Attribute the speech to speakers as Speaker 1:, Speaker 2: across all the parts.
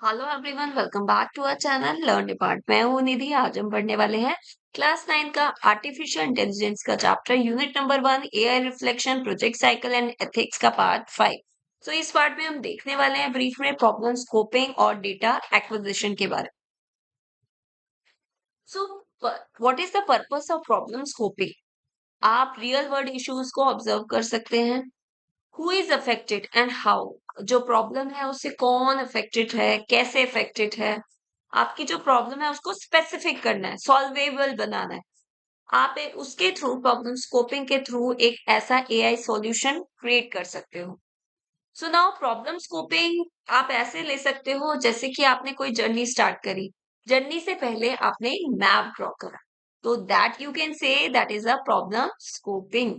Speaker 1: Hello everyone, welcome back to our channel learn depart. मैं हूँ निधि। आज हम पढ़ने वाले हैं क्लास 9 का आर्टिफिशियल इंटेलिजेंस का chapter unit number 1 AI reflection project cycle and ethics का पार्ट 5। तो इस पार्ट में हम देखने वाले हैं ब्रीफ में प्रॉब्लम स्कोपिंग और डेटा एक्विजिशन के बारे में। So what is the purpose of problem scoping? आप रियल वर्ल्ड इश्यूज को ऑब्जर्व कर सकते हैं। Who is affected and how? जो प्रॉब्लम है उससे कौन अफेक्टेड है, कैसे अफेक्टेड है। आपकी जो प्रॉब्लम है उसको स्पेसिफिक करना है, सॉल्वेबल बनाना है। उसके थ्रू प्रॉब्लम स्कोपिंग के थ्रू एक ऐसा एआई सॉल्यूशन क्रिएट कर सकते हो। सो नाउ प्रॉब्लम स्कोपिंग आप ऐसे ले सकते हो जैसे कि आपने कोई जर्नी स्टार्ट करी। जर्नी से पहले आपने मैप ड्रॉ करा, तो that you can say that is a problem scoping.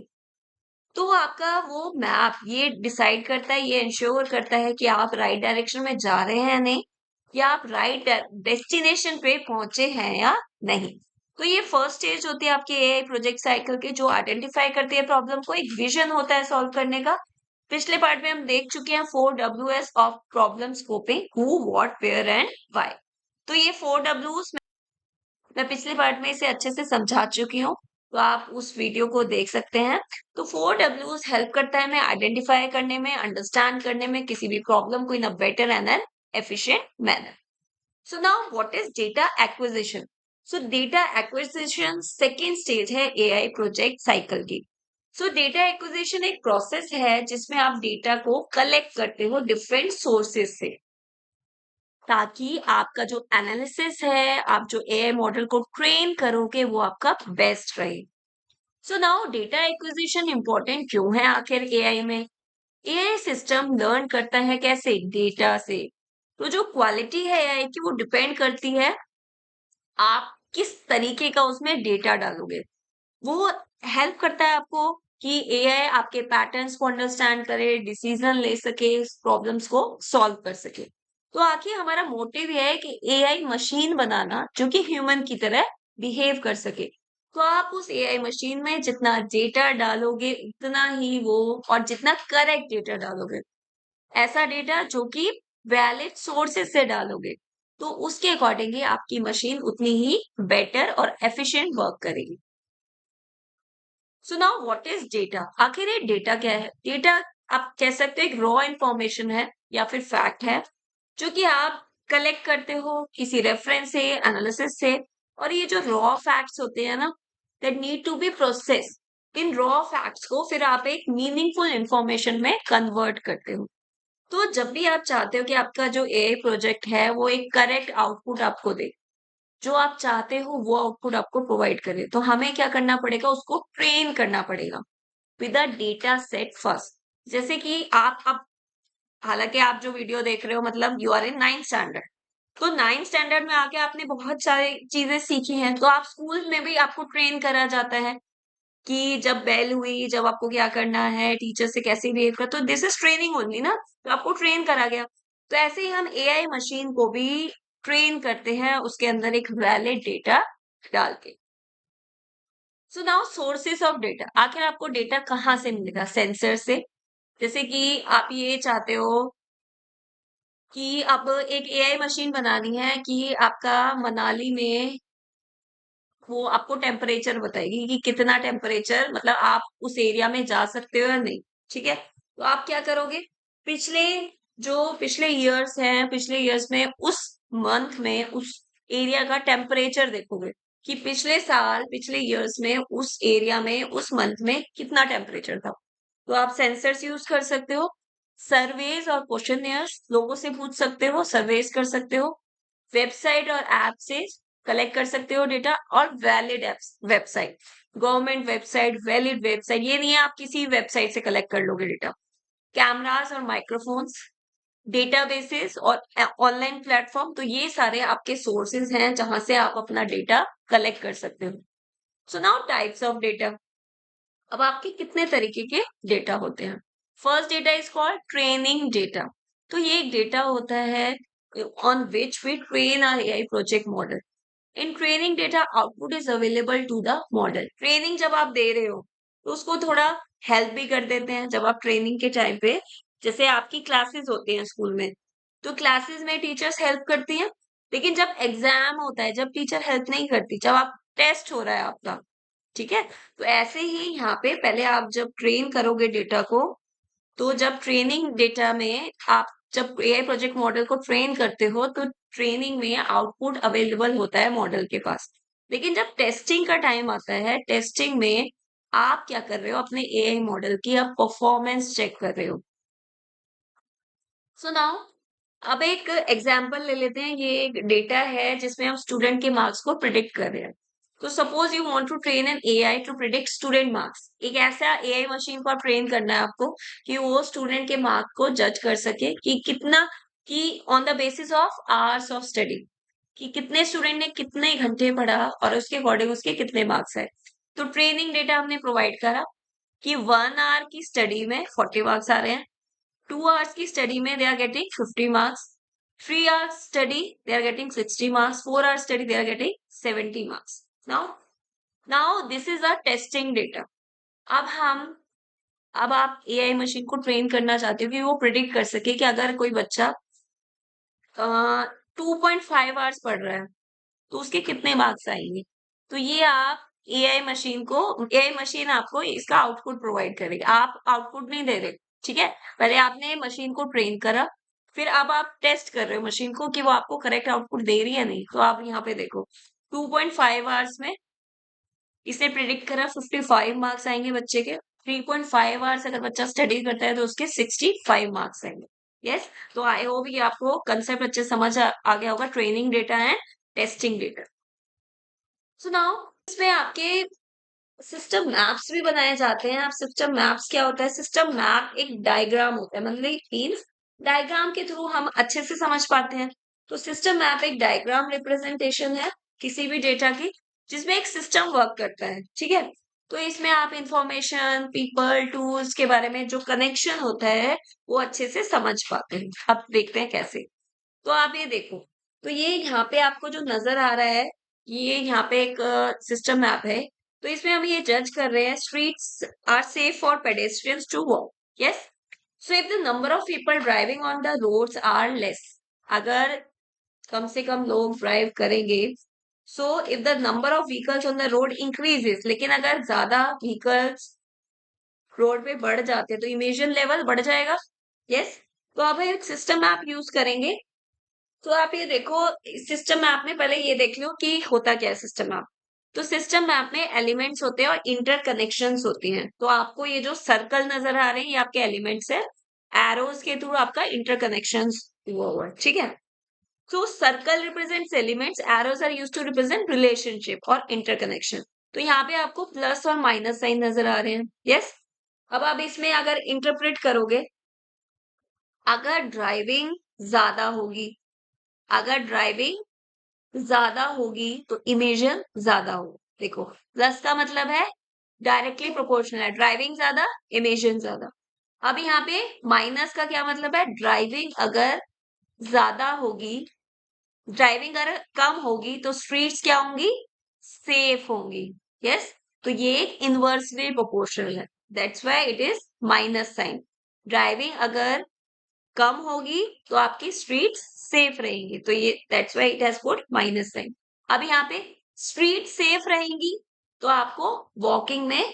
Speaker 1: तो आपका वो मैप ये डिसाइड करता है, ये इंश्योर करता है कि आप राइट डायरेक्शन में जा रहे हैं या नहीं, या आप राइट डेस्टिनेशन पे पहुंचे हैं या नहीं। तो ये फर्स्ट स्टेज होती है आपके एआई प्रोजेक्ट साइकिल के, जो आइडेंटिफाई करती है प्रॉब्लम को। एक विजन होता है सॉल्व करने का। पिछले पार्ट में हम देख चुके हैं 4 Ws of problem scoping: who, what, where and why. तो ये 4 Ws मैं पिछले पार्ट में इसे अच्छे से समझा चुकी हूँ, तो आप उस वीडियो को देख सकते हैं। तो 4 Ws हेल्प करता है हमें आइडेंटिफाई करने में, अंडरस्टैंड करने में किसी भी प्रॉब्लम को in a better and an efficient manner. So now what is data acquisition? So data acquisition second stage है एआई प्रोजेक्ट साइकिल की। सो डेटा एक्विजिशन एक प्रोसेस है जिसमें आप डेटा को कलेक्ट करते हो डिफरेंट सोर्सेस से, ताकि आपका जो एनालिसिस है, आप जो एआई मॉडल को ट्रेन करोगे, वो आपका बेस्ट रहे। So now data acquisition important क्यों है आखिर एआई में? एआई सिस्टम लर्न करता है कैसे? डेटा से। तो जो क्वालिटी है एआई की वो डिपेंड करती है आप किस तरीके का उसमें डेटा डालोगे। वो हेल्प करता है आपको कि एआई आपके पैटर्न्स को अंडरस्टैंड करे, डिसीजन ले सके, प्रॉब्लम्स को सॉल्व कर सके। तो आखिर हमारा मोटिव ये है कि एआई मशीन बनाना जो कि ह्यूमन की तरह बिहेव कर सके। तो आप उस एआई मशीन में जितना डेटा डालोगे उतना ही वो, और जितना करेक्ट डेटा डालोगे, ऐसा डेटा जो कि वैलिड सोर्सेस से डालोगे, तो उसके अकॉर्डिंगली आपकी मशीन उतनी ही बेटर और एफिशिएंट वर्क करेगी। सो नाउ व्हाट इज डेटा? आखिर ये डेटा क्या है? डेटा आप कह सकते हो एक रॉ इंफॉर्मेशन है या फिर फैक्ट है, जो कि आप कलेक्ट करते हो किसी रेफरेंस से, एनालिसिस से। और ये जो रॉ फैक्ट्स होते हैं ना, that need to be process. इन रॉ फैक्ट्स को फिर आप एक मीनिंगफुल इंफॉर्मेशन में कन्वर्ट करते हो। तो जब भी आप चाहते हो कि आपका जो एआई प्रोजेक्ट है वो एक करेक्ट आउटपुट आपको दे, जो आप चाहते हो वो आउटपुट आपको प्रोवाइड करे, तो हमें क्या करना पड़ेगा? उसको ट्रेन करना पड़ेगा with a data set first. जैसे कि आप अब, हालांकि आप जो वीडियो देख रहे हो, मतलब you are in 9th standard, तो 9th स्टैंडर्ड में आके आपने बहुत सारी चीजें सीखी हैं, तो आप स्कूल में भी आपको ट्रेन करा जाता है कि जब बेल हुई, जब आपको क्या करना है, टीचर से कैसे बिहेव कर। तो दिस इज ट्रेनिंग ओनली ना, तो आपको ट्रेन करा गया। तो ऐसे ही हम एआई मशीन को भी ट्रेन करते हैं, उसके अंदर एक वैलिड डेटा डाल के। So now sources of data, आखिर आपको डेटा कहाँ से मिलेगा? सेंसर से। जैसे कि आप ये चाहते हो कि अब एक एआई मशीन बनानी है कि आपका मनाली में, वो आपको टेम्परेचर बताएगी कि कितना टेम्परेचर, मतलब आप उस एरिया में जा सकते हो या नहीं। ठीक है, तो आप क्या करोगे? पिछले पिछले ईयर्स हैं, पिछले ईयर्स में उस मंथ में उस एरिया का टेम्परेचर देखोगे कि पिछले साल, पिछले ईयर्स में उस एरिया में उस मंथ में कितना टेम्परेचर था। तो आप सेंसर्स यूज कर सकते हो, सर्वेज और क्वेश्चनियर्स लोगों से पूछ सकते हो, सर्वेज कर सकते हो, वेबसाइट और ऐप से कलेक्ट कर सकते हो डेटा, और valid apps website, government website, valid website, ये नहीं है आप किसी वेबसाइट से कलेक्ट कर लोगे डेटा। कैमरास और माइक्रोफोन्स, डेटाबेसेस और ऑनलाइन प्लेटफॉर्म, तो ये सारे आपके सोर्सेज हैं जहां से आप अपना डेटा कलेक्ट कर सकते हो। So now types of data. अब आपके कितने तरीके के डेटा होते हैं? First data is called training data. तो ये एक डेटा होता है on which we train our AI project model. In training data, output is available to the model. Training जब आप दे रहे हो तो उसको थोड़ा हेल्प भी कर देते हैं जब आप ट्रेनिंग के टाइम पे। जैसे आपकी क्लासेस होती हैं स्कूल में, तो क्लासेस में टीचर्स हेल्प करती हैं, लेकिन जब एग्जाम होता है, जब टीचर हेल्प नहीं करती, जब आप टेस्ट हो रहा है आपका, ठीक है? तो ऐसे ही यहाँ पे पहले आप जब ट्रेन करोगे डेटा को, तो जब ट्रेनिंग डेटा में आप जब एआई प्रोजेक्ट मॉडल को ट्रेन करते हो, तो ट्रेनिंग में आउटपुट अवेलेबल होता है मॉडल के पास। लेकिन जब टेस्टिंग का टाइम आता है, टेस्टिंग में आप क्या कर रहे हो, अपने एआई मॉडल की आप परफॉर्मेंस चेक कर रहे हो। सो नाउ अब एक एग्जांपल ले लेते हैं। ये एक डेटा है जिसमें हम स्टूडेंट के मार्क्स को प्रिडिक्ट कर रहे हैं। तो suppose you want to train an AI to predict student marks. एक ऐसा एआई मशीन को ट्रेन करना है आपको कि वो स्टूडेंट के मार्क को जज कर सके कि कितना, कि on the basis of hours of study, कि कितने स्टूडेंट ने कितने घंटे पढ़ा और उसके अकॉर्डिंग उसके कितने मार्क्स आए। तो ट्रेनिंग डेटा हमने प्रोवाइड करा कि 1 आवर की स्टडी में 40 मार्क्स आ रहे हैं, 2 आवर्स की स्टडी में they are getting 50 marks, 3 hours study they are getting 60 marks, 4 hours study they are getting 70 marks. Now now this is a testing data. अब हम अब आप एआई मशीन को ट्रेन करना चाहते हो कि वो प्रिडिक्ट कर सके कि अगर कोई बच्चा 2.5 आवर्स पढ़ रहा है तो उसके कितने मार्क्स आएंगे। तो ये आप एआई मशीन आपको इसका आउटपुट प्रोवाइड करेगी, आप आउटपुट नहीं दे रहे। ठीक है, पहले आपने मशीन को ट्रेन करा, फिर अब आप टेस्ट कर रहे हो मशीन को कि वो आपको करेक्ट आउटपुट दे रही है नहीं। तो आप यहाँ पे देखो 2.5 आवर्स में इसने प्रिडिक्ट करा 55 मार्क्स आएंगे बच्चे के। 3.5 आवर्स अगर बच्चा स्टडी करता है तो उसके 65 मार्क्स आएंगे। यस, तो आई होप ये आपको कंसेप्ट अच्छे समझ आ गया होगा, training data and testing data. So now इसमें आपके सिस्टम मैप्स भी बनाए जाते हैं। आप सिस्टम मैप्स क्या होता है? सिस्टम मैप एक डायग्राम होता है, मतलब मीन्स डायग्राम के थ्रू हम अच्छे से समझ पाते हैं। तो सिस्टम मैप एक डायग्राम रिप्रेजेंटेशन है किसी भी डेटा की, जिसमें एक सिस्टम वर्क करता है। ठीक है, तो इसमें आप इंफॉर्मेशन, पीपल, टूल्स के बारे में जो कनेक्शन होता है वो अच्छे से समझ पाते हैं। अब देखते हैं कैसे। तो आप ये देखो, तो ये यहाँ पे आपको जो नजर आ रहा है, ये यहाँ पे एक सिस्टम मैप है। तो इसमें हम ये जज कर रहे हैं streets are safe for pedestrians to walk. Yes, so if the number of people driving on the roads are less, अगर कम से कम लोग ड्राइव करेंगे, so if the number of vehicles on the road increases, लेकिन अगर ज्यादा vehicles road पे बढ़ जाते हैं तो इमिशन लेवल बढ़ जाएगा। यस, तो अब एक सिस्टम मैप यूज करेंगे। तो आप ये देखो, सिस्टम मैप में पहले ये देख लो कि होता क्या है सिस्टम मैप। तो सिस्टम मैप में एलिमेंट्स होते हैं और इंटरकनेक्शंस होती हैं। तो आपको ये जो सर्कल नजर आ रहे हैं ये आपके एलिमेंट्स है, एरोज के थ्रू आपका इंटरकनेक्शंस हुआ हुआ है। ठीक है, तो circle represents elements, arrows are used to represent relationship और इंटरकनेक्शन। तो यहाँ पे आपको प्लस और माइनस साइन नजर आ रहे हैं। यस, अब आप इसमें अगर इंटरप्रेट करोगे, अगर ड्राइविंग ज्यादा होगी, अगर ड्राइविंग ज्यादा होगी तो इमिशन ज्यादा होगा। देखो, प्लस का मतलब है डायरेक्टली प्रोपोर्शनल है, ड्राइविंग ज्यादा इमिशन ज्यादा। अब यहाँ पे माइनस का क्या मतलब है? ड्राइविंग अगर ज्यादा होगी, ड्राइविंग अगर कम होगी तो स्ट्रीट्स क्या होंगी? सेफ होंगी। यस, तो ये एक इनवर्सली प्रोपोर्शनल है, that's why it is minus sign. Driving अगर कम होगी तो आपकी स्ट्रीट्स सेफ रहेंगी, तो ये that's why it has put minus sign. अब यहाँ पे स्ट्रीट सेफ रहेंगी तो आपको वॉकिंग में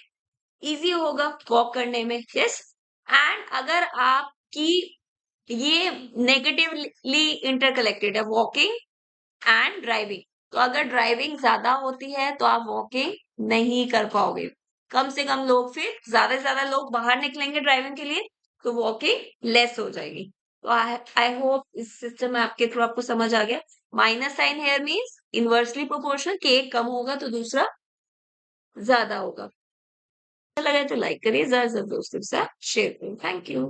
Speaker 1: इजी होगा, वॉक करने में। यस, एंड अगर आपकी ये नेगेटिवली इंटरकलेक्टेड है, वॉकिंग एंड ड्राइविंग, तो अगर ड्राइविंग ज्यादा होती है तो आप वॉकिंग नहीं कर पाओगे। कम से कम लोग, फिर ज्यादा से ज्यादा लोग बाहर निकलेंगे ड्राइविंग के लिए, तो वॉकिंग लेस हो जाएगी। तो आई होप इस सिस्टम में आपके थ्रू आपको समझ आ गया। Minus sign here means inversely proportional, कि एक कम होगा तो दूसरा ज्यादा होगा। अच्छा लगा तो लाइक करिए, ज्यादा से ज्यादा दोस्तों के साथ शेयर करिए। Thank you.